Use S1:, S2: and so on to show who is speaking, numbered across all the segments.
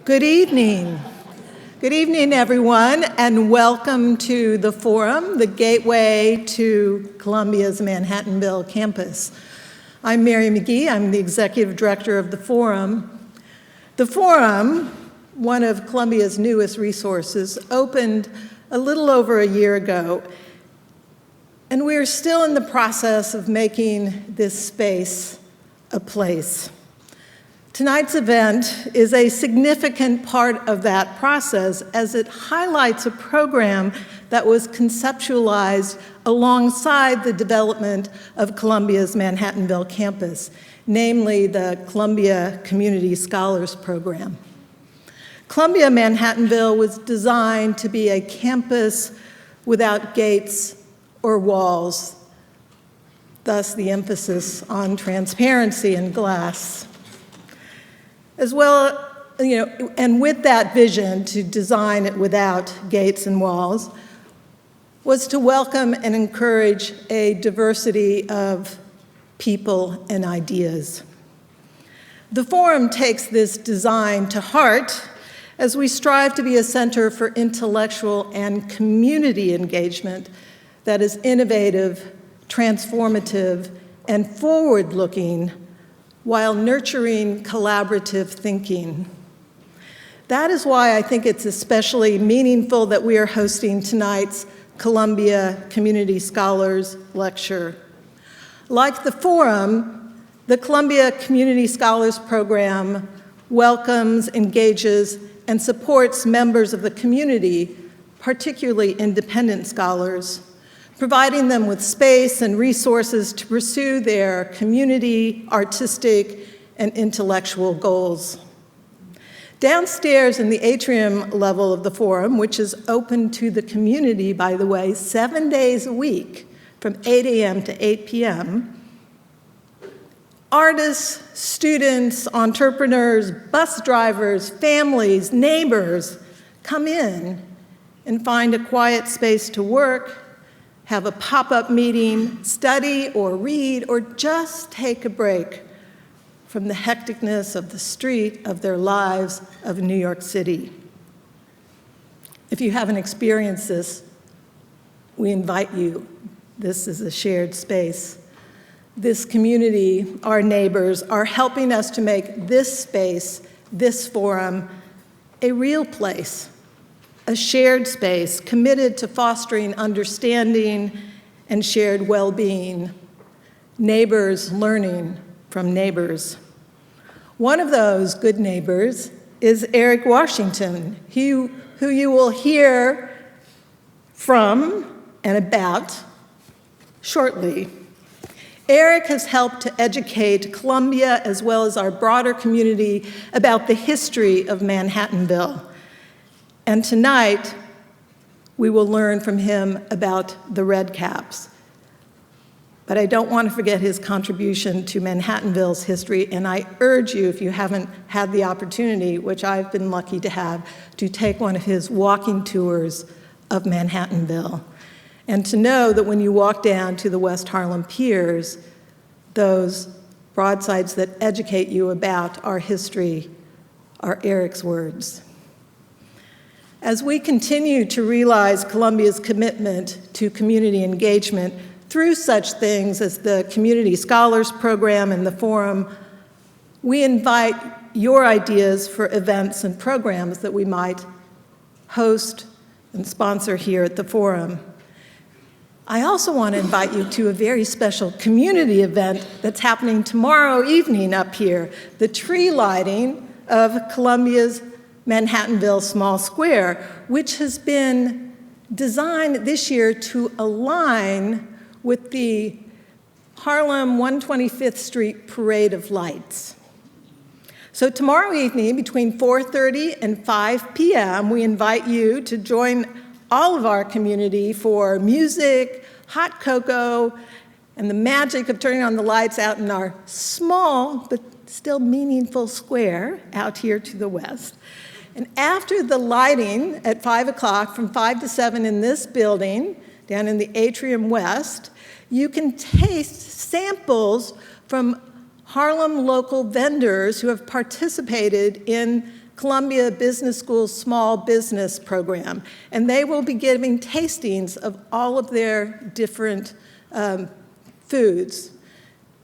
S1: Good evening. Good evening, everyone, and welcome to the Forum, the gateway to Columbia's Manhattanville campus. I'm Mary McGee. I'm the executive director of the Forum. The Forum, one of Columbia's newest resources, opened a little over a year ago, and we're still in the process of making this space a place. Tonight's event is a significant part of that process as it highlights a program that was conceptualized alongside the development of Columbia's Manhattanville campus, namely the Columbia Community Scholars Program. Columbia Manhattanville was designed to be a campus without gates or walls, thus the emphasis on transparency and glass. As well, and with that vision to design it without gates and walls, was to welcome and encourage a diversity of people and ideas. The Forum takes this design to heart as we strive to be a center for intellectual and community engagement that is innovative, transformative, and forward-looking, while nurturing collaborative thinking. That is why I think it's especially meaningful that we are hosting tonight's Columbia Community Scholars Lecture. Like the Forum, the Columbia Community Scholars Program welcomes, engages, and supports members of the community, particularly independent scholars, providing them with space and resources to pursue their community, artistic, and intellectual goals. Downstairs in the atrium level of the Forum, which is open to the community, by the way, 7 days a week from 8 a.m. to 8 p.m., artists, students, entrepreneurs, bus drivers, families, neighbors come in and find a quiet space to work, have a pop-up meeting, study or read, or just take a break from the hecticness of the street of their lives of New York City. If you haven't experienced this, we invite you. This is a shared space. This community, our neighbors, are helping us to make this space, this forum, a real place, a shared space committed to fostering understanding and shared well-being, neighbors learning from neighbors. One of those good neighbors is Eric Washington, who you will hear from and about shortly. Eric has helped to educate Columbia as well as our broader community about the history of Manhattanville. And tonight, we will learn from him about the Red Caps. But I don't want to forget his contribution to Manhattanville's history, and I urge you, if you haven't had the opportunity, which I've been lucky to have, to take one of his walking tours of Manhattanville, and to know that when you walk down to the West Harlem piers, those broadsides that educate you about our history are Eric's words. As we continue to realize Columbia's commitment to community engagement through such things as the Community Scholars Program and the Forum, we invite your ideas for events and programs that we might host and sponsor here at the Forum. I also want to invite you to a very special community event that's happening tomorrow evening up here, the tree lighting of Columbia's Manhattanville Small Square, which has been designed this year to align with the Harlem 125th Street Parade of Lights. So tomorrow evening, between 4:30 and 5 p.m., we invite you to join all of our community for music, hot cocoa, and the magic of turning on the lights out in our small but still meaningful square out here to the west. And after the lighting at 5 o'clock, from 5 to 7 in this building, down in the atrium west, you can taste samples from Harlem local vendors who have participated in Columbia Business School's small business program, and they will be giving tastings of all of their different foods,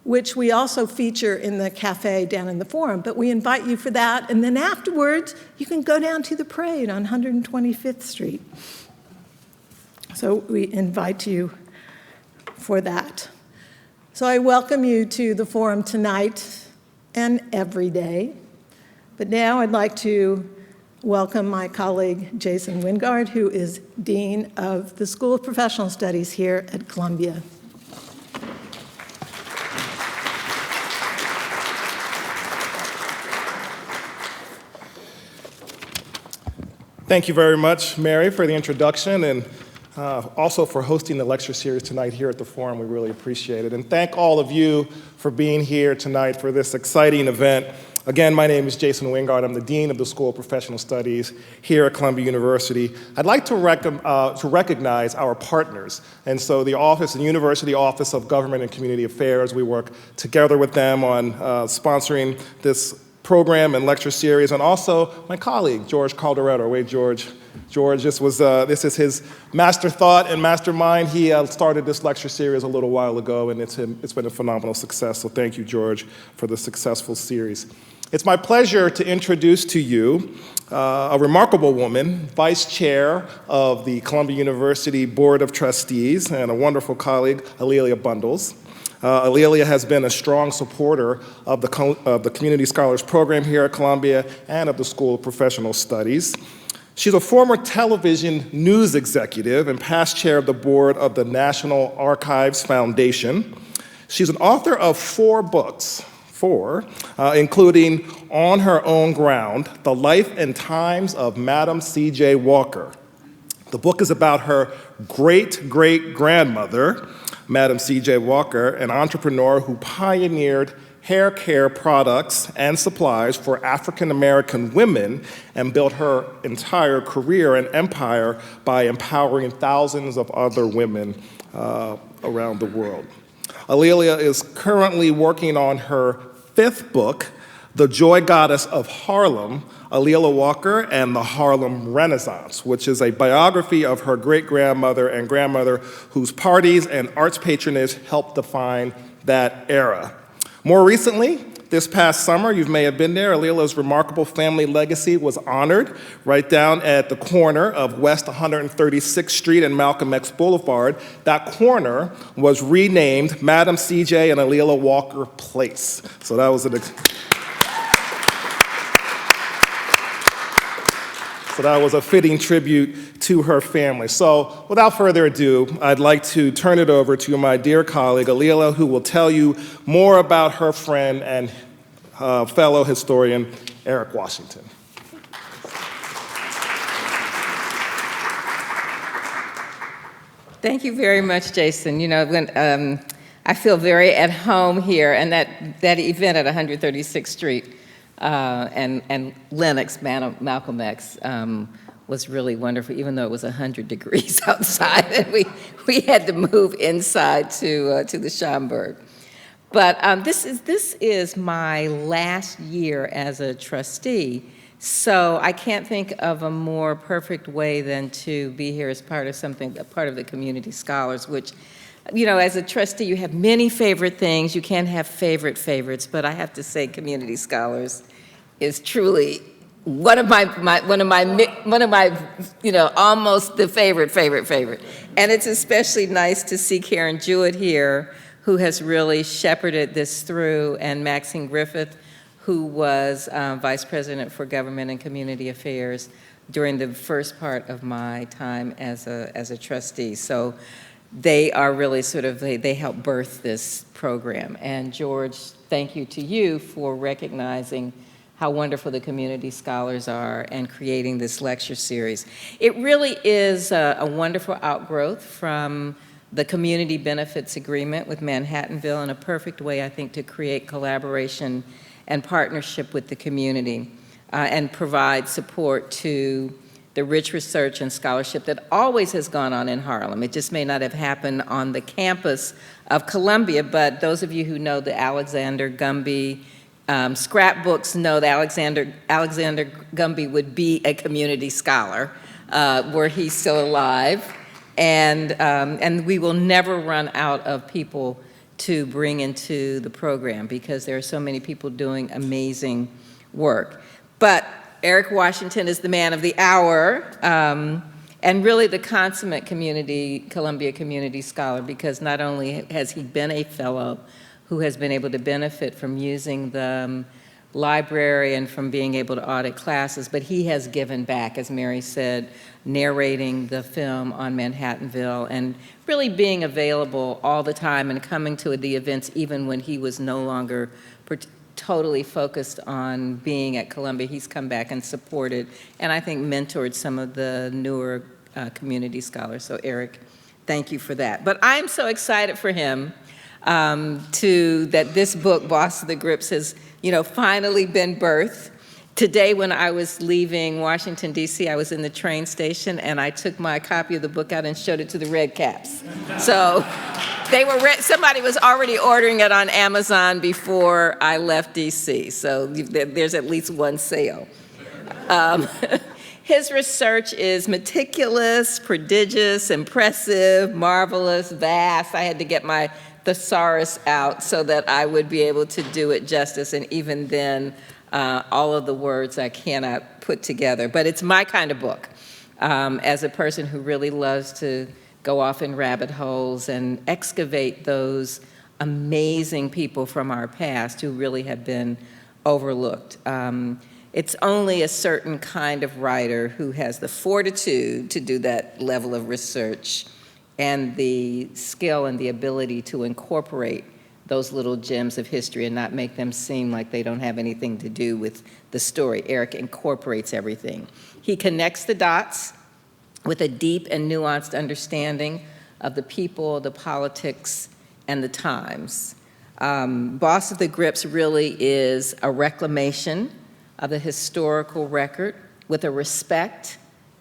S1: which we also feature in the cafe down in the Forum. But we invite you for that, and then afterwards, you can go down to the parade on 125th Street. So we invite you for that. So I welcome you to the Forum tonight and every day. But now I'd like to welcome my colleague, Jason Wingard, who is Dean of the School of Professional Studies here at Columbia.
S2: Thank you very much, Mary, for the introduction, and also for hosting the lecture series tonight here at the Forum. We really appreciate it. And thank all of you for being here tonight for this exciting event. Again, my name is Jason Wingard. I'm the Dean of the School of Professional Studies here at Columbia University. I'd like to recognize our partners. And so the University Office of Government and Community Affairs, we work together with them on sponsoring this program and lecture series, and also my colleague, George Calderetto. Wait, George, this is his master thought and mastermind. He started this lecture series a little while ago, and it's been a phenomenal success. So thank you, George, for the successful series. It's my pleasure to introduce to you a remarkable woman, Vice Chair of the Columbia University Board of Trustees, and a wonderful colleague, Alelia Bundles. Alelia has been a strong supporter of the Community Scholars Program here at Columbia and of the School of Professional Studies. She's a former television news executive and past chair of the board of the National Archives Foundation. She's an author of 4 books, including On Her Own Ground, The Life and Times of Madam C.J. Walker. The book is about her great-great-grandmother, Madam C.J. Walker, an entrepreneur who pioneered hair care products and supplies for African-American women and built her entire career and empire by empowering thousands of other women around the world. Alelia is currently working on her 5th book, The Joy Goddess of Harlem, Alelia Walker and the Harlem Renaissance, which is a biography of her great-grandmother and grandmother whose parties and arts patronage helped define that era. More recently, this past summer, you may have been there, Alelia's remarkable family legacy was honored right down at the corner of West 136th Street and Malcolm X Boulevard. That corner was renamed Madam C.J. and Alelia Walker Place. So that was a fitting tribute to her family. So without further ado, I'd like to turn it over to my dear colleague, Alelia, who will tell you more about her friend and fellow historian, Eric Washington.
S3: Thank you very much, Jason. You know, I feel very at home here, and that event at 136th Street and Lenox, Malcolm X, was really wonderful, even though it was 100 degrees outside, and we had to move inside to the Schomburg. But this is my last year as a trustee, so I can't think of a more perfect way than to be here as part of the Community Scholars, which, you know, as a trustee, you have many favorite things. You can't have favorites, but I have to say Community Scholars is truly one of my, you know, almost the favorite. And it's especially nice to see Karen Jewett here, who has really shepherded this through, and Maxine Griffith, who was Vice President for Government and Community Affairs during the first part of my time as a trustee. So they are really they help birth this program. And George, thank you to you for recognizing how wonderful the Community Scholars are and creating this lecture series. It really is a wonderful outgrowth from the Community Benefits Agreement with Manhattanville, and a perfect way, I think, to create collaboration and partnership with the community and provide support to the rich research and scholarship that always has gone on in Harlem. It just may not have happened on the campus of Columbia, but those of you who know the Alexander Gumby scrapbooks know that Alexander Gumby would be a community scholar were he still alive. And we will never run out of people to bring into the program because there are so many people doing amazing work. But Eric Washington is the man of the hour, and really the consummate Columbia community scholar, because not only has he been a fellow who has been able to benefit from using the library and from being able to audit classes, but he has given back, as Mary said, narrating the film on Manhattanville and really being available all the time and coming to the events even when he was no longer totally focused on being at Columbia. He's come back and supported and I think mentored some of the newer community scholars. So Eric, thank you for that. But I'm so excited for him that this book, Boss of the Grips, has finally been birthed. Today, when I was leaving Washington, D.C., I was in the train station, and I took my copy of the book out and showed it to the Red Caps. So somebody was already ordering it on Amazon before I left D.C., so there's at least one sale. His research is meticulous, prodigious, impressive, marvelous, vast. I had to get my thesaurus out so that I would be able to do it justice, and even then, all of the words I cannot put together. But it's my kind of book, as a person who really loves to go off in rabbit holes and excavate those amazing people from our past who really have been overlooked. It's only a certain kind of writer who has the fortitude to do that level of research and the skill and the ability to incorporate those little gems of history and not make them seem like they don't have anything to do with the story. Eric incorporates everything. He connects the dots with a deep and nuanced understanding of the people, the politics, and the times. Boss of the Grips really is a reclamation of the historical record with a respect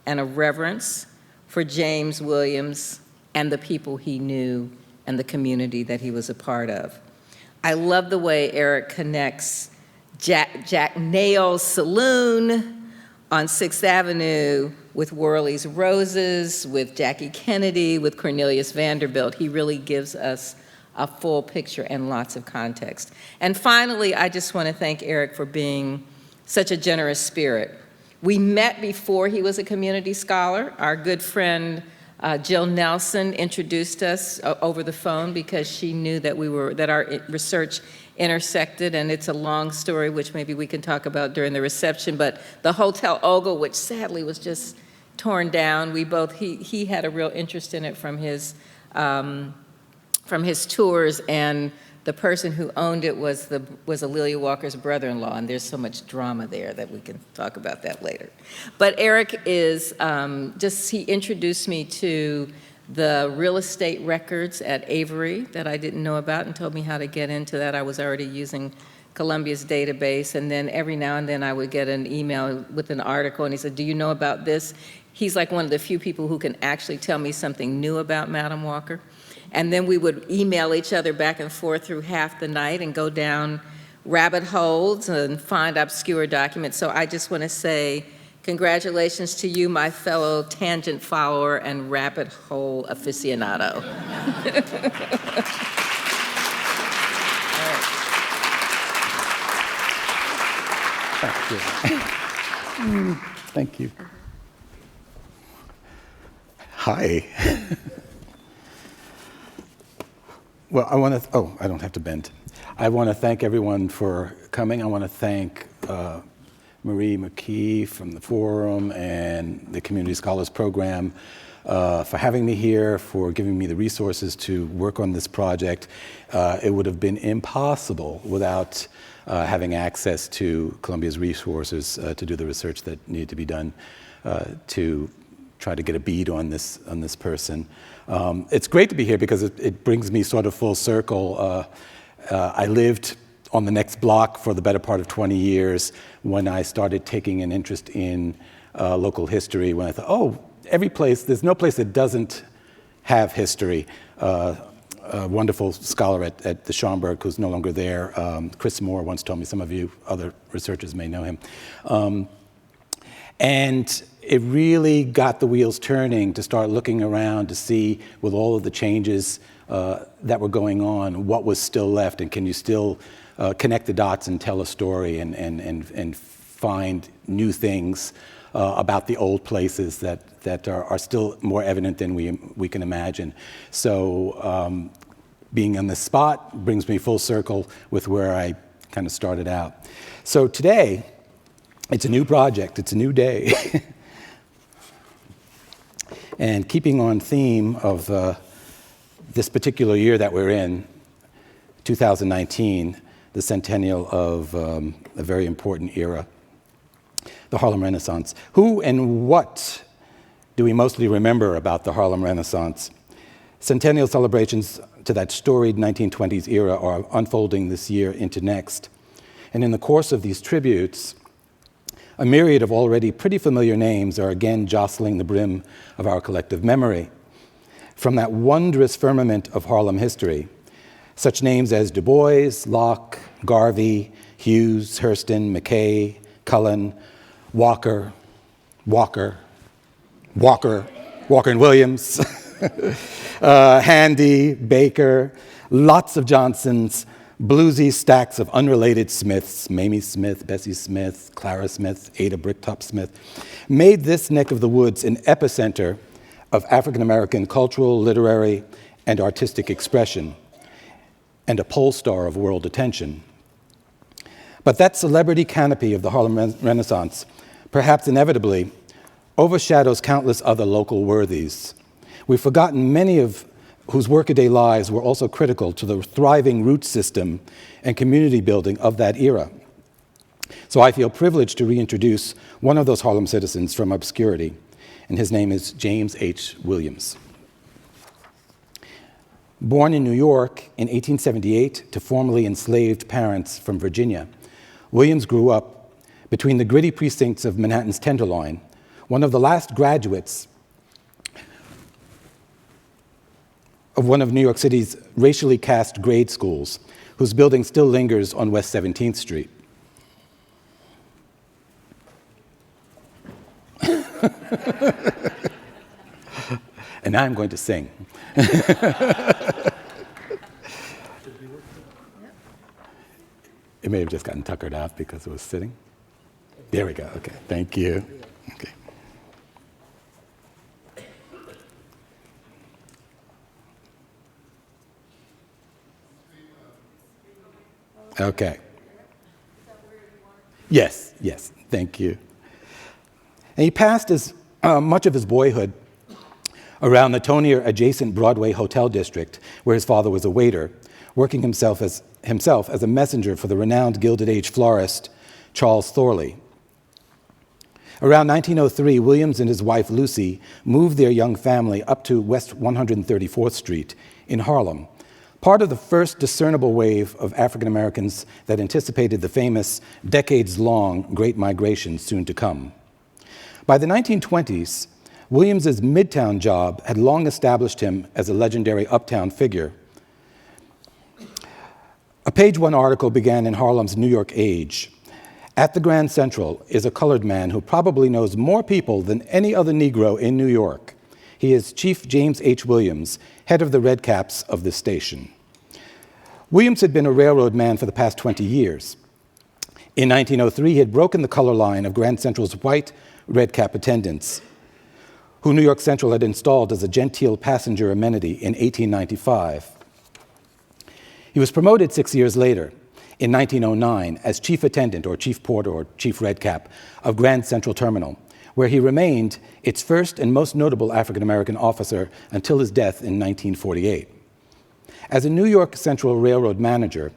S3: and a reverence for James Williams and the people he knew and the community that he was a part of. I love the way Eric connects Jack Nail's Saloon on 6th Avenue with Worley's Roses, with Jackie Kennedy, with Cornelius Vanderbilt. He really gives us a full picture and lots of context. And finally, I just want to thank Eric for being such a generous spirit. We met before he was a community scholar. Our good friend Jill Nelson introduced us over the phone because she knew that our research intersected, and it's a long story which maybe we can talk about during the reception, but the Hotel Ogle, which sadly was just torn down, he had a real interest in it from his tours, and the person who owned it was Alelia Walker's brother-in-law, and there's so much drama there that we can talk about that later. But Eric is he introduced me to the real estate records at Avery that I didn't know about and told me how to get into that. I was already using Columbia's database, and then every now and then I would get an email with an article, and he said, "Do you know about this?" He's like one of the few people who can actually tell me something new about Madam Walker. And then we would email each other back and forth through half the night and go down rabbit holes and find obscure documents. So I just want to say congratulations to you, my fellow tangent follower and rabbit hole aficionado.
S4: Thank you. Hi. Well, I don't have to bend. I want to thank everyone for coming. I want to thank Marie McKee from the Forum and the Community Scholars Program for having me here, for giving me the resources to work on this project. It would have been impossible without having access to Columbia's resources to do the research that needed to be done to try to get a bead on this person. It's great to be here because it brings me sort of full circle. I lived on the next block for the better part of 20 years when I started taking an interest in local history, when I thought, there's no place that doesn't have history. a wonderful scholar at the Schomburg who's no longer there. Chris Moore once told me, some of you other researchers may know him. And it really got the wheels turning to start looking around to see, with all of the changes that were going on, what was still left, and can you still connect the dots and tell a story and find new things about the old places that are still more evident than we can imagine. So being on the spot brings me full circle with where I kind of started out. So today, it's a new project, it's a new day. And keeping on theme of this particular year that we're in, 2019, the centennial of a very important era, the Harlem Renaissance. Who and what do we mostly remember about the Harlem Renaissance? Centennial celebrations to that storied 1920s era are unfolding this year into next. And in the course of these tributes, a myriad of already pretty familiar names are again jostling the brim of our collective memory. From that wondrous firmament of Harlem history, such names as Du Bois, Locke, Garvey, Hughes, Hurston, McKay, Cullen, Walker and Williams, Handy, Baker, lots of Johnsons, bluesy stacks of unrelated Smiths, Mamie Smith, Bessie Smith, Clara Smith, Ada Bricktop Smith, made this neck of the woods an epicenter of African-American cultural, literary, and artistic expression, and a pole star of world attention. But that celebrity canopy of the Harlem Renaissance, perhaps inevitably, overshadows countless other local worthies. We've forgotten many of whose workaday lives were also critical to the thriving root system and community building of that era. So I feel privileged to reintroduce one of those Harlem citizens from obscurity, and his name is James H. Williams. Born in New York in 1878 to formerly enslaved parents from Virginia, Williams grew up between the gritty precincts of Manhattan's Tenderloin, one of the last graduates of one of New York City's racially cast grade schools, whose building still lingers on West 17th Street. And now I'm going to sing. It may have just gotten tuckered out because it was sitting. There we go. Okay, thank you. Okay. Okay. Yes, thank you. And he passed much of his boyhood around the Tonier adjacent Broadway hotel district, where his father was a waiter, working himself as a messenger for the renowned Gilded Age florist Charles Thorley. Around 1903, Williams and his wife Lucy moved their young family up to West 134th Street in Harlem, part of the first discernible wave of African Americans that anticipated the famous decades-long Great Migration soon to come. By the 1920s, Williams's Midtown job had long established him as a legendary uptown figure. A page one article began in Harlem's New York Age. At the Grand Central is a colored man who probably knows more people than any other Negro in New York. He is Chief James H. Williams, head of the Red Caps of this station. Williams had been a railroad man for the past 20 years. In 1903, he had broken the color line of Grand Central's white Red Cap attendants, who New York Central had installed as a genteel passenger amenity in 1895. He was promoted 6 years later, in 1909, as chief attendant or chief porter or chief red cap of Grand Central Terminal, where he remained its first and most notable African-American officer until his death in 1948. As a New York Central Railroad manager,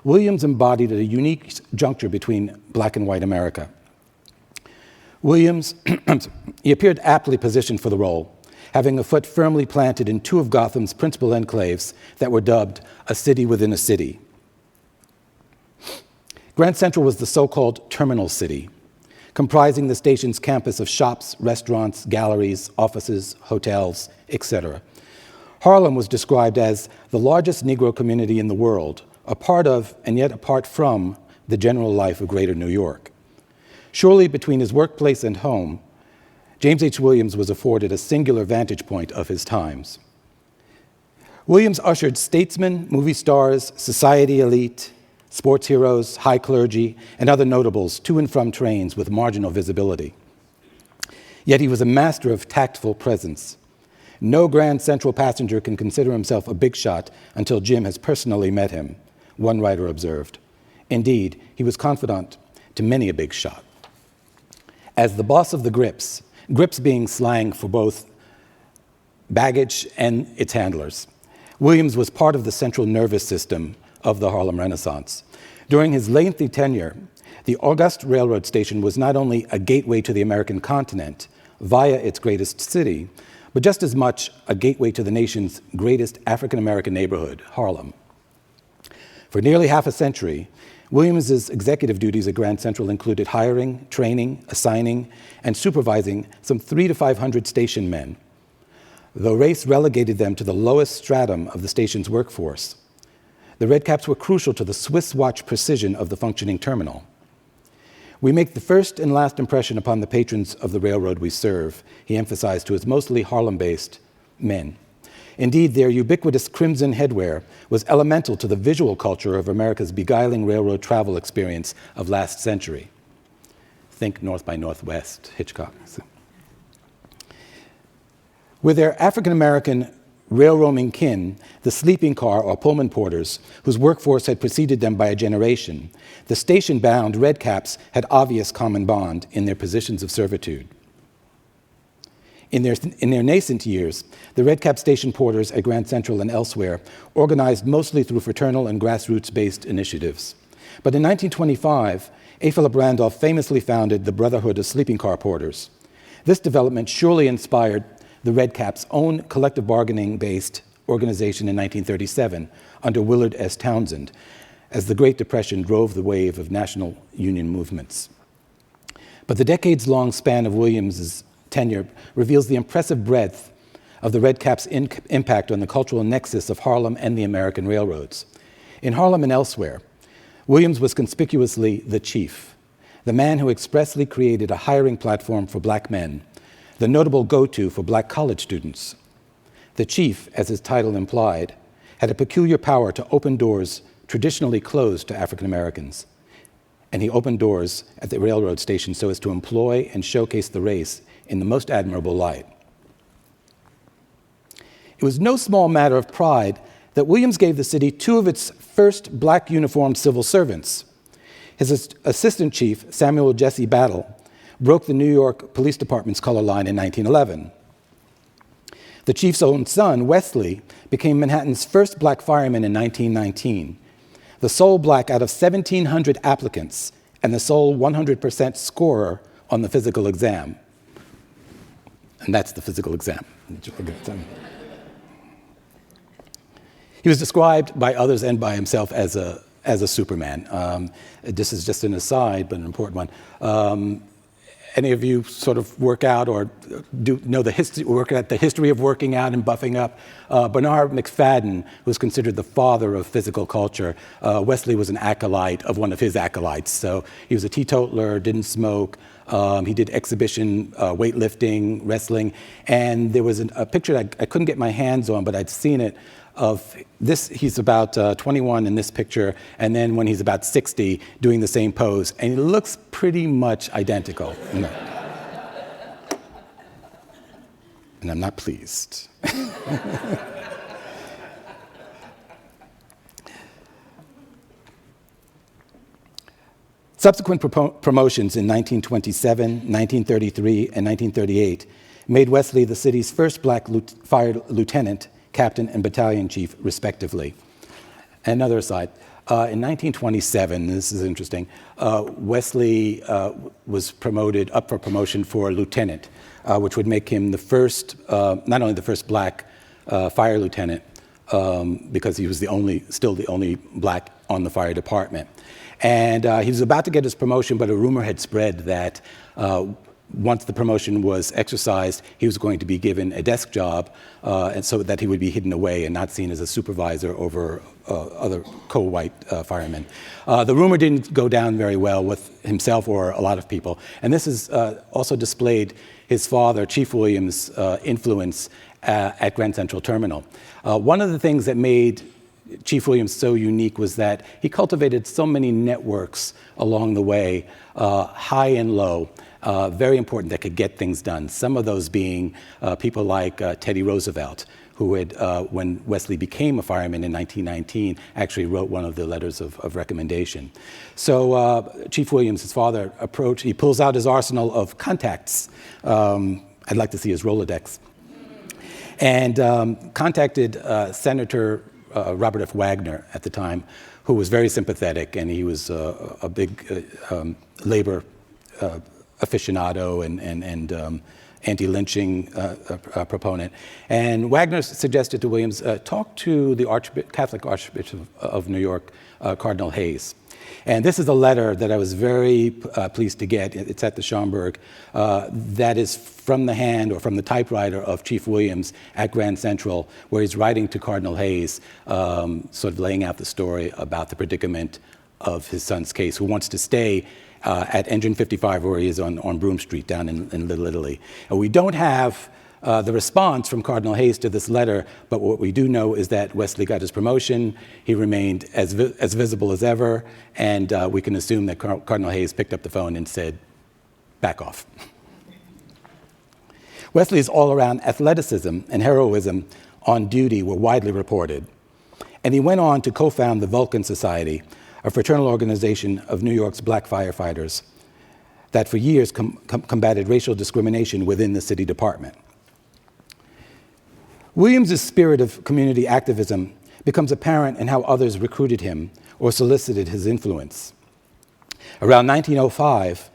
S4: Williams embodied a unique juncture between black and white America. Williams, he appeared aptly positioned for the role, having a foot firmly planted in two of Gotham's principal enclaves that were dubbed a city within a city. Grand Central was the so-called terminal city, comprising the station's campus of shops, restaurants, galleries, offices, hotels, etc. Harlem was described as the largest Negro community in the world, a part of, and yet apart from, the general life of greater New York. Surely between his workplace and home, James H. Williams was afforded a singular vantage point of his times. Williams ushered statesmen, movie stars, society elite, sports heroes, high clergy, and other notables to and from trains with marginal visibility. Yet he was a master of tactful presence. No Grand Central passenger can consider himself a big shot until Jim has personally met him, one writer observed. Indeed, he was confidant to many a big shot. As the boss of the grips, grips being slang for both baggage and its handlers, Williams was part of the central nervous system of the Harlem Renaissance. During his lengthy tenure, the august railroad station was not only a gateway to the American continent via its greatest city, but just as much a gateway to the nation's greatest African-American neighborhood, Harlem. For nearly half a century, Williams's executive duties at Grand Central included hiring, training, assigning, and supervising some 300 to 500 station men, though race relegated them to the lowest stratum of the station's workforce. The Redcaps were crucial to the Swiss watch precision of the functioning terminal. We make the first and last impression upon the patrons of the railroad we serve, he emphasized to his mostly Harlem-based men. Indeed, their ubiquitous crimson headwear was elemental to the visual culture of America's beguiling railroad travel experience of last century. Think North by Northwest, Hitchcock. With their African-American rail-roaming kin, the sleeping car or Pullman porters, whose workforce had preceded them by a generation, the station-bound Redcaps had obvious common bond in their positions of servitude. In their nascent years, the Redcap station porters at Grand Central and elsewhere organized mostly through fraternal and grassroots-based initiatives. But in 1925, A. Philip Randolph famously founded the Brotherhood of Sleeping Car Porters. This development surely inspired the Redcaps' own collective bargaining-based organization in 1937 under Willard S. Townsend, as the Great Depression drove the wave of national union movements. But the decades-long span of Williams's tenure reveals the impressive breadth of the Redcaps' impact on the cultural nexus of Harlem and the American railroads. In Harlem and elsewhere, Williams was conspicuously the chief, the man who expressly created a hiring platform for black men, the notable go-to for black college students. The chief, as his title implied, had a peculiar power to open doors traditionally closed to African Americans. And he opened doors at the railroad station so as to employ and showcase the race in the most admirable light. It was no small matter of pride that Williams gave the city two of its first black uniformed civil servants. His assistant chief, Samuel Jesse Battle, broke the New York Police Department's color line in 1911. The chief's own son, Wesley, became Manhattan's first black fireman in 1919, the sole black out of 1,700 applicants and the sole 100% scorer on the physical exam. And that's the physical exam. He was described by others and by himself as a Superman. This is just an aside, but an important one. Any of you sort of work out or know the history of working out and buffing up? Bernard Mcfadden was considered the father of physical culture. Wesley was an acolyte of one of his acolytes. So he was a teetotaler, didn't smoke. He did exhibition weightlifting, wrestling. And there was a picture that I couldn't get my hands on, but I'd seen it, of this. He's about 21 in this picture, and then when he's about 60, doing the same pose, and he looks pretty much identical. No. And I'm not pleased. Subsequent promotions in 1927, 1933, and 1938 made Wesley the city's first black fire lieutenant, captain, and battalion chief, respectively. Another aside, in 1927, this is interesting, Wesley was promoted, up for promotion for lieutenant, which would make him the first, not only the first black fire lieutenant, because he was still the only black on the fire department. And he was about to get his promotion, but a rumor had spread that once the promotion was exercised, he was going to be given a desk job, and so that he would be hidden away and not seen as a supervisor over other co-white firemen. The rumor didn't go down very well with himself or a lot of people, and this is also displayed his father, Chief Williams' influence at Grand Central Terminal. One of the things that made Chief Williams so unique was that he cultivated so many networks along the way, high and low, very important, that could get things done. Some of those being people like Teddy Roosevelt, who had, when Wesley became a fireman in 1919, actually wrote one of the letters of recommendation. So Chief Williams, his father, he pulls out his arsenal of contacts. I'd like to see his Rolodex. And contacted Senator Robert F. Wagner at the time, who was very sympathetic, and he was a big labor aficionado and anti-lynching proponent. And Wagner suggested to Williams, talk to the Catholic Archbishop of New York, Cardinal Hayes. And this is a letter that I was very pleased to get. It's at the Schomburg. That is from the hand or from the typewriter of Chief Williams at Grand Central, where he's writing to Cardinal Hayes, sort of laying out the story about the predicament of his son's case, who wants to stay at Engine 55, where he is on Broome Street down in Little Italy. And we don't have the response from Cardinal Hayes to this letter, but what we do know is that Wesley got his promotion, he remained as visible as ever, and we can assume that Cardinal Hayes picked up the phone and said, back off. Wesley's all-around athleticism and heroism on duty were widely reported, and he went on to co-found the Vulcan Society, a fraternal organization of New York's black firefighters that for years combated racial discrimination within the city department. Williams's spirit of community activism becomes apparent in how others recruited him or solicited his influence. Around 1905,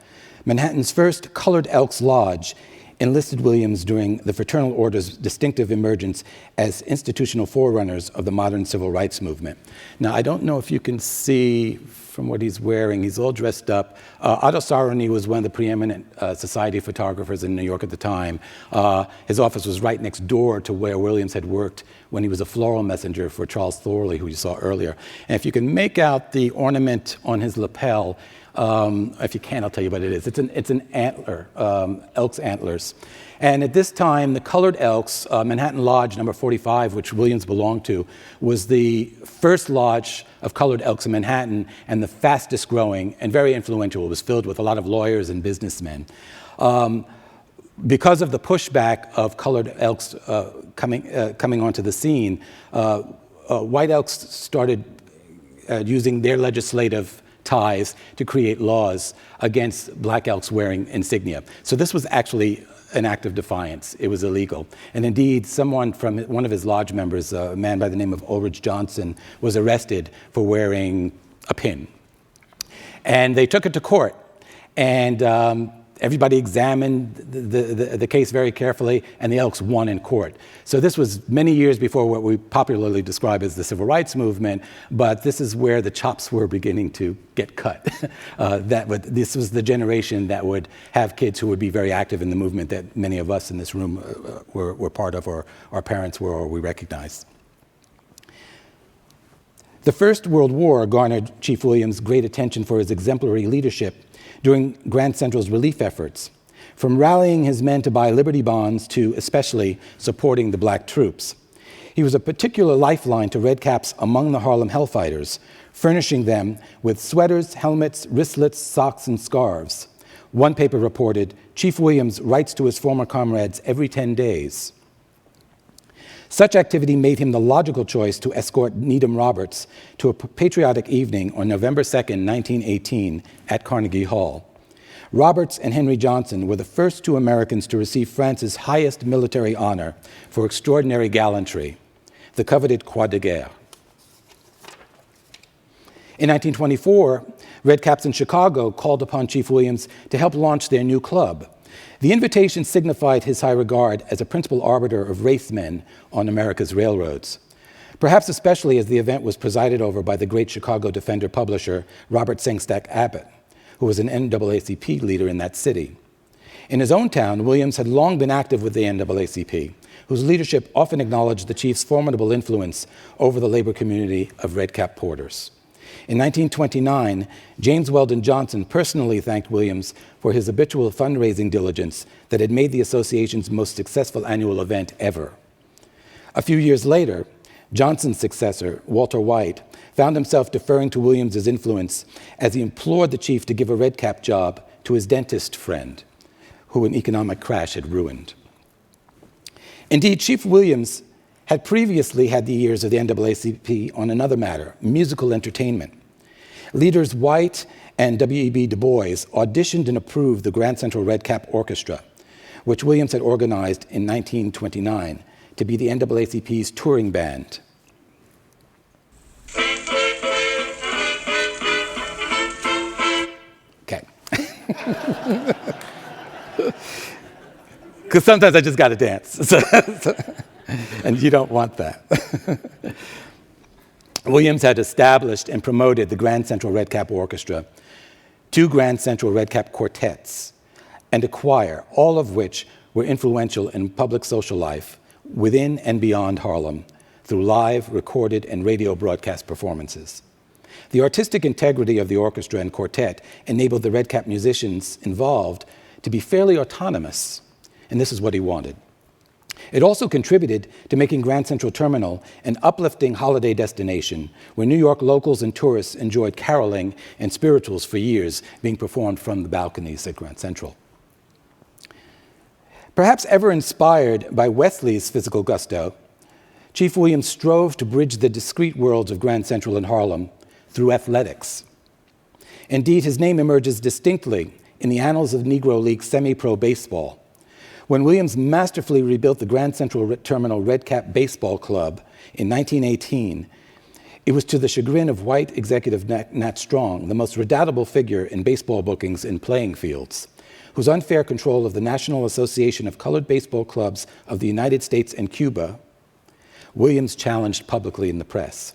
S4: Manhattan's first Colored Elks Lodge enlisted Williams during the fraternal order's distinctive emergence as institutional forerunners of the modern civil rights movement. Now, I don't know if you can see from what he's wearing, he's all dressed up. Otto Sarony was one of the preeminent society photographers in New York at the time. His office was right next door to where Williams had worked when he was a floral messenger for Charles Thorley, who you saw earlier. And if you can make out the ornament on his lapel, if you can, I'll tell you what it is. It's an antler, elk's antlers. And at this time, the Colored Elks, Manhattan Lodge number 45, which Williams belonged to, was the first lodge of colored elks in Manhattan and the fastest growing and very influential. It was filled with a lot of lawyers and businessmen. Because of the pushback of colored elks coming onto the scene, white elks started using their legislative ties to create laws against black elks wearing insignia. So this was actually an act of defiance. It was illegal. And indeed, someone from one of his lodge members, a man by the name of Ulrich Johnson, was arrested for wearing a pin. And they took it to court. And everybody examined the case very carefully, and the Elks won in court. So this was many years before what we popularly describe as the Civil Rights Movement, but this is where the chops were beginning to get cut. This was the generation that would have kids who would be very active in the movement that many of us in this room were part of, or our parents were, or we recognized. The First World War garnered Chief Williams great attention for his exemplary leadership during Grand Central's relief efforts, from rallying his men to buy Liberty bonds to especially supporting the black troops. He was a particular lifeline to redcaps among the Harlem Hellfighters, furnishing them with sweaters, helmets, wristlets, socks, and scarves. One paper reported, Chief Williams writes to his former comrades every 10 days. Such activity made him the logical choice to escort Needham Roberts to a patriotic evening on November 2nd, 1918, at Carnegie Hall. Roberts and Henry Johnson were the first two Americans to receive France's highest military honor for extraordinary gallantry, the coveted Croix de Guerre. In 1924, Redcaps in Chicago called upon Chief Williams to help launch their new club. The invitation signified his high regard as a principal arbiter of race men on America's railroads, perhaps especially as the event was presided over by the great Chicago Defender publisher, Robert Sengstack Abbott, who was an NAACP leader in that city. In his own town, Williams had long been active with the NAACP, whose leadership often acknowledged the chief's formidable influence over the labor community of red-cap porters. In 1929, James Weldon Johnson personally thanked Williams for his habitual fundraising diligence that had made the association's most successful annual event ever. A few years later, Johnson's successor, Walter White, found himself deferring to Williams's influence as he implored the chief to give a red cap job to his dentist friend, who an economic crash had ruined. Indeed, Chief Williams had previously had the ears of the NAACP on another matter, musical entertainment. Leaders White and W.E.B. Du Bois auditioned and approved the Grand Central Red Cap Orchestra, which Williams had organized in 1929 to be the NAACP's touring band. Okay. Because sometimes I just got to dance. And you don't want that. Williams had established and promoted the Grand Central Red Cap Orchestra, 2 Grand Central Red Cap quartets, and a choir, all of which were influential in public social life within and beyond Harlem through live, recorded, and radio broadcast performances. The artistic integrity of the orchestra and quartet enabled the Red Cap musicians involved to be fairly autonomous, and this is what he wanted. It also contributed to making Grand Central Terminal an uplifting holiday destination where New York locals and tourists enjoyed caroling and spirituals for years being performed from the balconies at Grand Central. Perhaps ever inspired by Wesley's physical gusto, Chief Williams strove to bridge the discrete worlds of Grand Central and Harlem through athletics. Indeed, his name emerges distinctly in the annals of Negro League semi-pro baseball, when Williams masterfully rebuilt the Grand Central Terminal Red Cap Baseball Club in 1918, it was to the chagrin of white executive Nat Strong, the most redoubtable figure in baseball bookings and playing fields, whose unfair control of the National Association of Colored Baseball Clubs of the United States and Cuba, Williams challenged publicly in the press.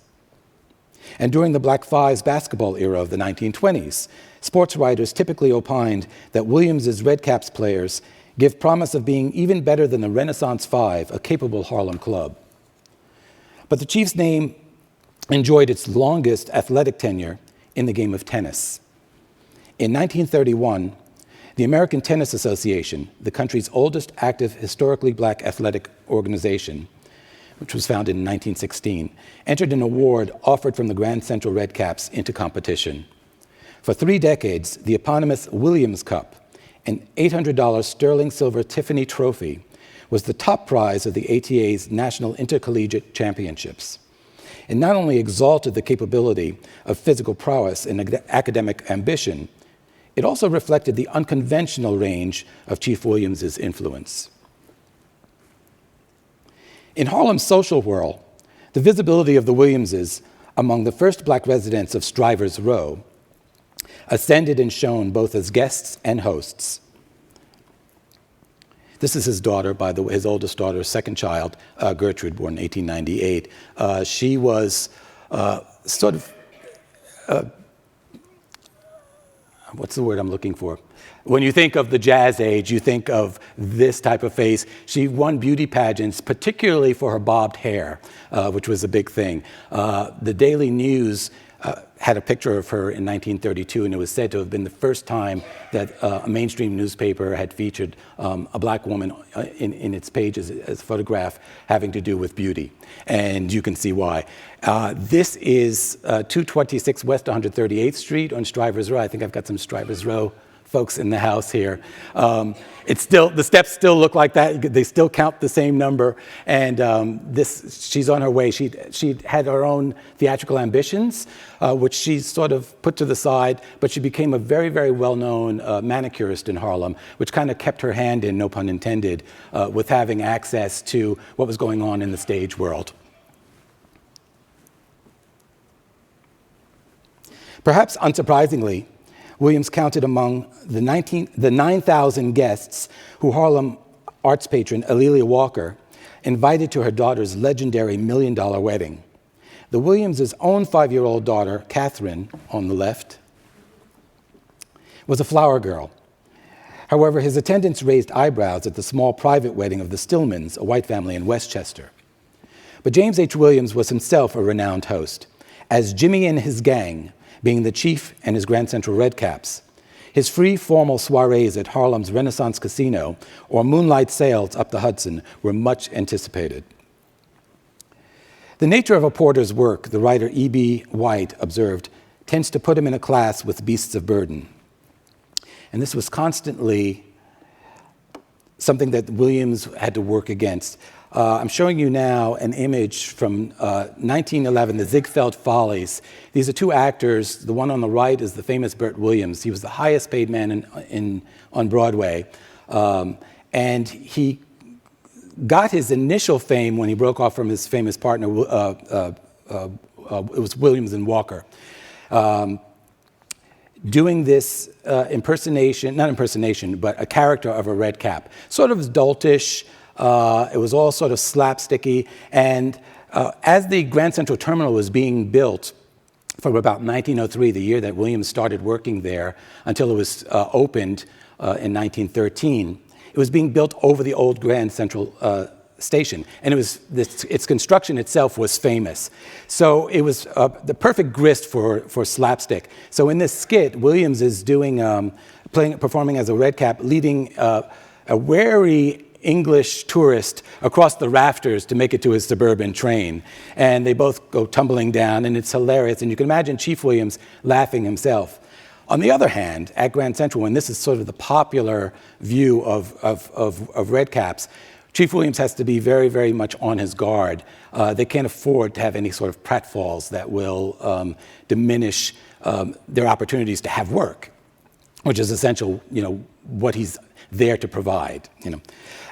S4: And during the Black Fives basketball era of the 1920s, sports writers typically opined that Williams's Red Caps players give promise of being even better than the Renaissance Five, a capable Harlem club. But the Chief's name enjoyed its longest athletic tenure in the game of tennis. In 1931, the American Tennis Association, the country's oldest active historically black athletic organization, which was founded in 1916, entered an award offered from the Grand Central Red Caps into competition. For 3 decades, the eponymous Williams Cup, an $800 sterling silver Tiffany trophy, was the top prize of the ATA's National Intercollegiate Championships. It not only exalted the capability of physical prowess and academic ambition, it also reflected the unconventional range of Chief Williams's influence. In Harlem's social whirl, the visibility of the Williamses among the first black residents of Strivers Row ascended and shone both as guests and hosts. This is his daughter, by the way, his oldest daughter, second child, Gertrude, born in 1898. She was what's the word I'm looking for? When you think of the jazz age, you think of this type of face. She won beauty pageants, particularly for her bobbed hair, which was a big thing. The Daily News had a picture of her in 1932, and it was said to have been the first time that a mainstream newspaper had featured a black woman in its pages as a photograph having to do with beauty. And you can see why. This is 226 West 138th Street on Strivers Row. I think I've got some Strivers Row folks in the house here. The steps still look like that. They still count the same number. And she's on her way. She had her own theatrical ambitions, which she sort of put to the side, but she became a very, very well-known manicurist in Harlem, which kind of kept her hand in, no pun intended, with having access to what was going on in the stage world. Perhaps unsurprisingly, Williams counted among the 9,000 guests who Harlem arts patron A'Lelia Walker invited to her daughter's legendary $1 million wedding. The Williams' own 5-year-old daughter, Catherine, on the left, was a flower girl. However, his attendants raised eyebrows at the small private wedding of the Stillmans, a white family in Westchester. But James H. Williams was himself a renowned host, as Jimmy and his gang, being the chief and his Grand Central Redcaps. His free, formal soirees at Harlem's Renaissance Casino or moonlight sails up the Hudson were much anticipated. The nature of a porter's work, the writer E.B. White observed, tends to put him in a class with beasts of burden. And this was constantly something that Williams had to work against. I'm showing you now an image from 1911, the Ziegfeld Follies. These are two actors. The one on the right is the famous Burt Williams. He was the highest paid man on Broadway. And he got his initial fame when he broke off from his famous partner. It was Williams and Walker. Doing this not impersonation, but a character of a red cap. Sort of doltish. It was all sort of slapsticky. And as the Grand Central Terminal was being built from about 1903, the year that Williams started working there, until it was opened in 1913, it was being built over the old Grand Central station, and its construction itself was famous. So it was the perfect grist for slapstick. So in this skit, Williams is performing as a red cap, leading a wary English tourist across the rafters to make it to his suburban train. And they both go tumbling down, and it's hilarious. And you can imagine Chief Williams laughing himself. On the other hand, at Grand Central, and this is sort of the popular view of red caps, Chief Williams has to be very, very much on his guard. They can't afford to have any sort of pratfalls that will diminish their opportunities to have work, which is essential, what he's there to provide.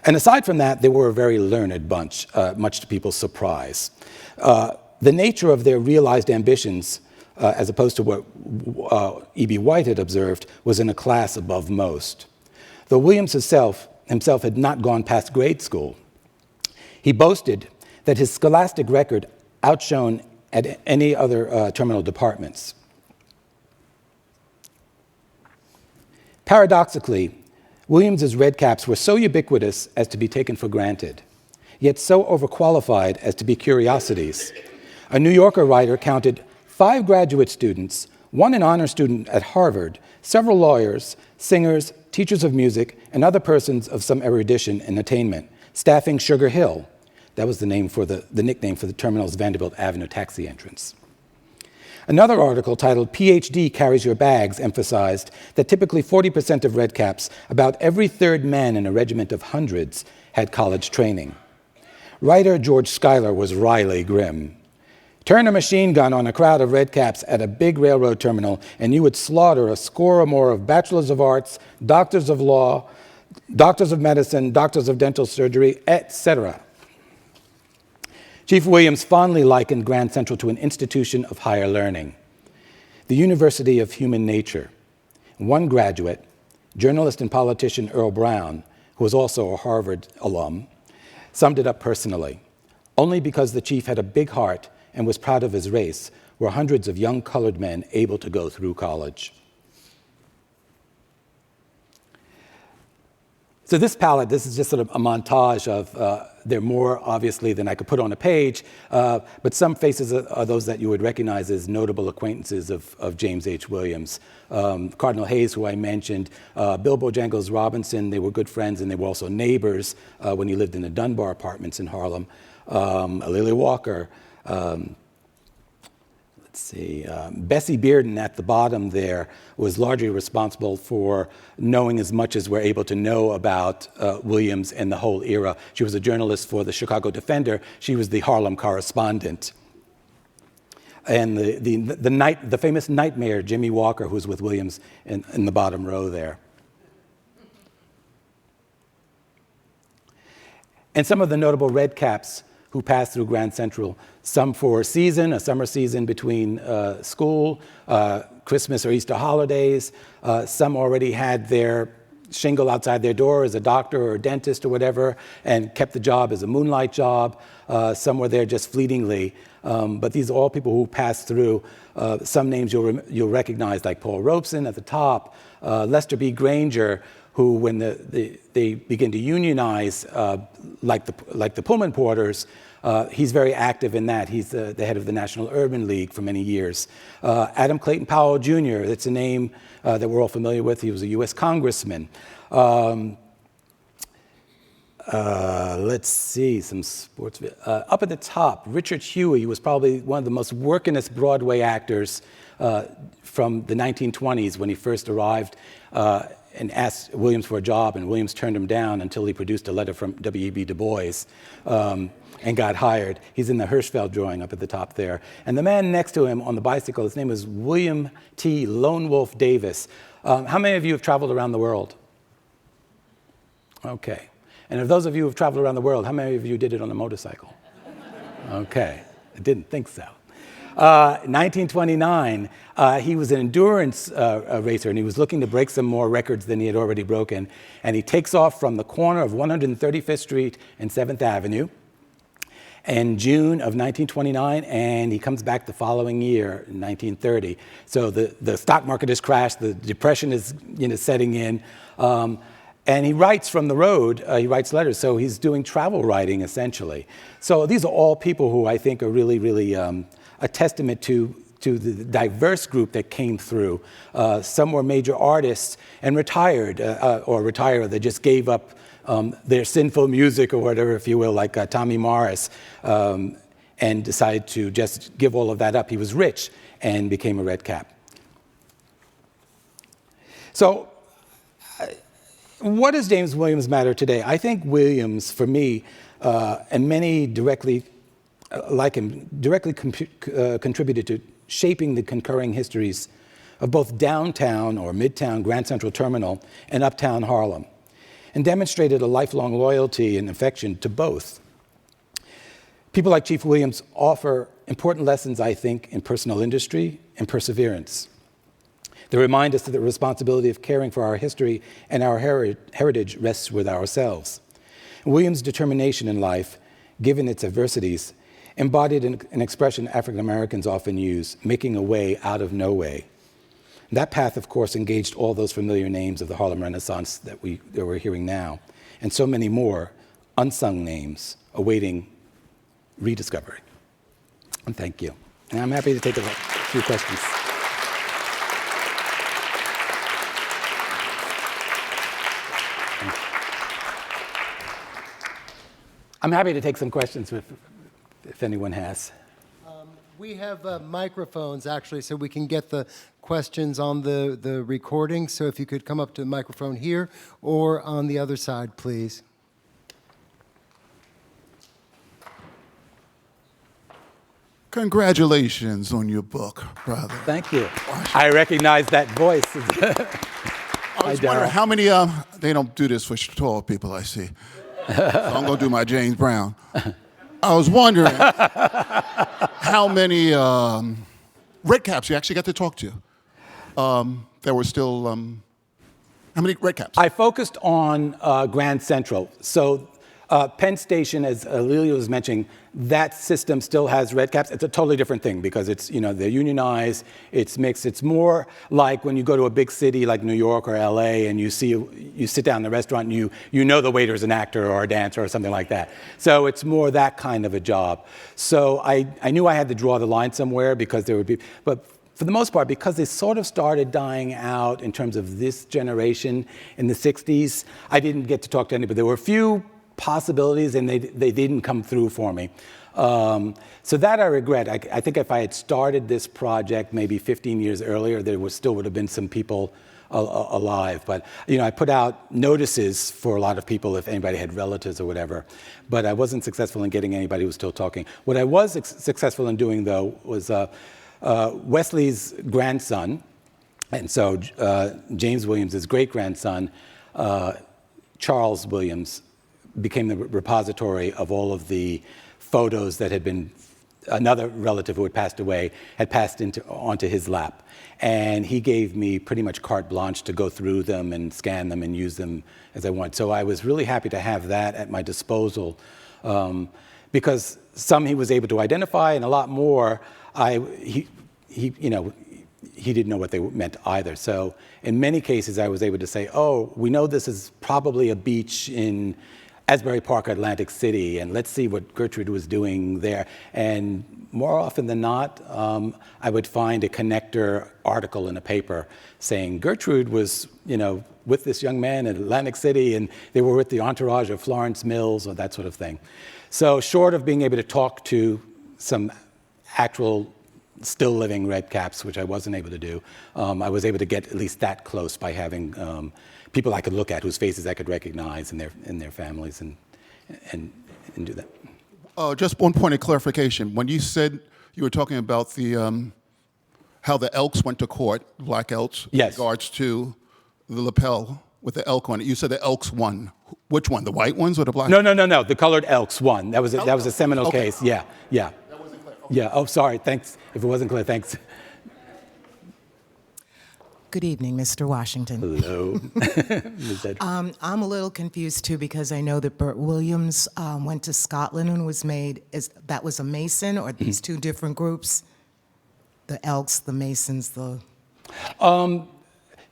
S4: And aside from that, they were a very learned bunch, much to people's surprise. The nature of their realized ambitions, as opposed to what E.B. White had observed, was in a class above most. Though Williams himself had not gone past grade school, he boasted that his scholastic record outshone at any other terminal departments. Paradoxically, Williams's red caps were so ubiquitous as to be taken for granted, yet so overqualified as to be curiosities. A New Yorker writer counted 5 graduate students, 1 an honor student at Harvard, several lawyers, singers, teachers of music, and other persons of some erudition and attainment, staffing Sugar Hill. That was the nickname for the terminal's Vanderbilt Avenue taxi entrance. Another article titled "PhD Carries Your Bags" emphasized that typically 40% of red caps, about every 3rd man in a regiment of hundreds, had college training. Writer George Schuyler was wryly grim. Turn a machine gun on a crowd of red caps at a big railroad terminal, and you would slaughter a score or more of bachelors of arts, doctors of law, doctors of medicine, doctors of dental surgery, etc. Chief Williams fondly likened Grand Central to an institution of higher learning, the University of Human Nature. One graduate, journalist and politician Earl Brown, who was also a Harvard alum, summed it up personally. Only because the chief had a big heart and was proud of his race were hundreds of young colored men able to go through college. So this palette, this is just sort of a montage of, there are more obviously than I could put on a page, but some faces are those that you would recognize as notable acquaintances of James H. Williams. Cardinal Hayes, who I mentioned, Bill Bojangles Robinson, they were good friends and they were also neighbors when he lived in the Dunbar Apartments in Harlem. Lily Walker, Bessie Bearden at the bottom there was largely responsible for knowing as much as we're able to know about Williams and the whole era. She was a journalist for the Chicago Defender. She was the Harlem correspondent. And the famous nightmare, Jimmy Walker, who's with Williams in the bottom row there. And some of the notable red caps who passed through Grand Central, some for a season, a summer season between school, Christmas or Easter holidays. Some already had their shingle outside their door as a doctor or a dentist or whatever, and kept the job as a moonlight job. Some were there just fleetingly. But these are all people who passed through. Some names you'll recognize, like Paul Robeson at the top, Lester B. Granger, who, when they begin to unionize, like the Pullman porters, he's very active in that. He's the head of the National Urban League for many years. Adam Clayton Powell Jr., that's a name that we're all familiar with. He was a U.S. congressman. Let's see, some sports. Up at the top, Richard Huey was probably one of the most workingest Broadway actors from the 1920s when he first arrived and asked Williams for a job, and Williams turned him down until he produced a letter from W.E.B. Du Bois and got hired. He's in the Hirschfeld drawing up at the top there. And the man next to him on the bicycle, his name is William T. Lone Wolf Davis. How many of you have traveled around the world? Okay. And of those of you who have traveled around the world, how many of you did it on a motorcycle? Okay, I didn't think so. 1929, he was an endurance racer, and he was looking to break some more records than he had already broken. And he takes off from the corner of 135th Street and 7th Avenue in June of 1929, and he comes back the following year, in 1930. So the stock market has crashed, the depression is setting in. And he writes from the road, he writes letters, so he's doing travel writing, essentially. So these are all people who I think are really, really a testament to the diverse group that came through. Some were major artists and retired, they just gave up their sinful music or whatever, if you will, like Tommy Morris, and decided to just give all of that up. He was rich and became a red cap. So, what does James Williams matter today? I think Williams, for me, and many directly like him, directly contributed to shaping the concurring histories of both downtown or midtown Grand Central Terminal and uptown Harlem, and demonstrated a lifelong loyalty and affection to both. People like Chief Williams offer important lessons, I think, in personal industry and perseverance. They remind us that the responsibility of caring for our history and our heritage rests with ourselves. Williams' determination in life, given its adversities, embodied an expression African Americans often use, making a way out of no way. That path, of course, engaged all those familiar names of the Harlem Renaissance that we're hearing now, and so many more unsung names awaiting rediscovery. And thank you. And I'm happy to take a few questions. I'm happy to take some questions if anyone has.
S5: We have microphones, actually, so we can get the questions on the recording. So if you could come up to the microphone here or on the other side, please.
S6: Congratulations on your book, brother.
S4: Thank you. I recognize that voice.
S6: I was wondering how many, they don't do this for tall people, I see. So I'm going to do my James Brown. I was wondering how many red caps you actually got to talk to. There were still, how many red caps?
S4: I focused on Grand Central. So Penn Station, as Lilia was mentioning, that system still has red caps. It's a totally different thing because it's, they're unionized, it's mixed. It's more like when you go to a big city like New York or LA and you sit down in the restaurant and you know the waiter's an actor or a dancer or something like that. So it's more that kind of a job. So I knew I had to draw the line somewhere because there would be, but for the most part, because they sort of started dying out in terms of this generation in the 60s, I didn't get to talk to anybody. There were a few possibilities, and they didn't come through for me. So that I regret. I think if I had started this project maybe 15 years earlier, there still would have been some people alive. But I put out notices for a lot of people if anybody had relatives or whatever. But I wasn't successful in getting anybody who was still talking. What I was successful in doing, though, was Wesley's grandson, and so James Williams' great-grandson, Charles Williams, became the repository of all of the photos that had been, another relative who had passed away had passed onto his lap. And he gave me pretty much carte blanche to go through them and scan them and use them as I want. So I was really happy to have that at my disposal because some he was able to identify and a lot more he he didn't know what they meant either. So in many cases, I was able to say, oh, we know this is probably a beach in Asbury Park, Atlantic City, and let's see what Gertrude was doing there. And more often than not, I would find a connector article in a paper saying Gertrude was, with this young man in Atlantic City, and they were with the entourage of Florence Mills, or that sort of thing. So short of being able to talk to some actual still living redcaps, which I wasn't able to do, I was able to get at least that close by having people I could look at whose faces I could recognize in their families and do that.
S6: Just one point of clarification. When you said you were talking about the how the Elks went to court, Black Elks,
S4: Yes.
S6: in regards to the lapel with the elk on it, you said the Elks won. Which one, the white ones or the black?
S4: No. The colored Elks won. That was a seminal
S6: Okay.
S4: case. Yeah.
S6: That wasn't clear. Okay.
S4: Yeah. Oh, sorry. Thanks. If it wasn't clear, thanks.
S7: Good evening, Mr. Washington.
S4: Hello. Ms. Edwards.
S7: I'm a little confused too because I know that Burt Williams went to Scotland and was made, that was a Mason, or these two different groups? The Elks, the Masons, the...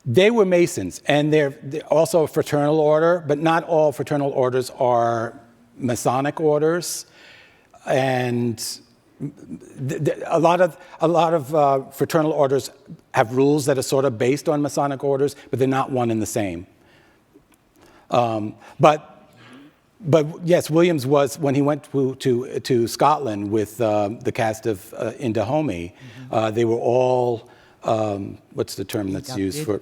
S4: They were Masons, and they're also a fraternal order, but not all fraternal orders are Masonic orders. And a lot of fraternal orders have rules that are sort of based on Masonic orders, but they're not one and the same. But yes, Williams was, when he went to Scotland with the cast of In Dahomey, they were all, what's the term that's used for,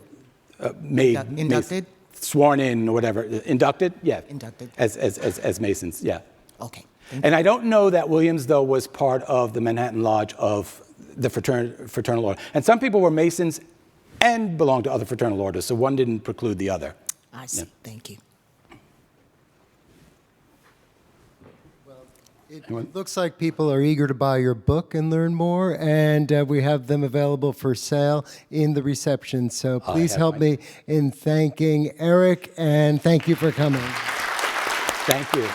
S7: Inducted?
S4: Sworn in or whatever. Inducted? Yeah.
S7: Inducted.
S4: As Masons, yeah.
S7: Okay.
S4: And I don't know that Williams, though, was part of the Manhattan Lodge of the fraternal order. And some people were Masons and belonged to other fraternal orders, so one didn't preclude the other.
S7: I see.
S4: Yeah.
S7: Thank you.
S5: It looks like people are eager to buy your book and learn more, and we have them available for sale in the reception. So please help me in thanking Eric, and thank you for coming.
S4: Thank you.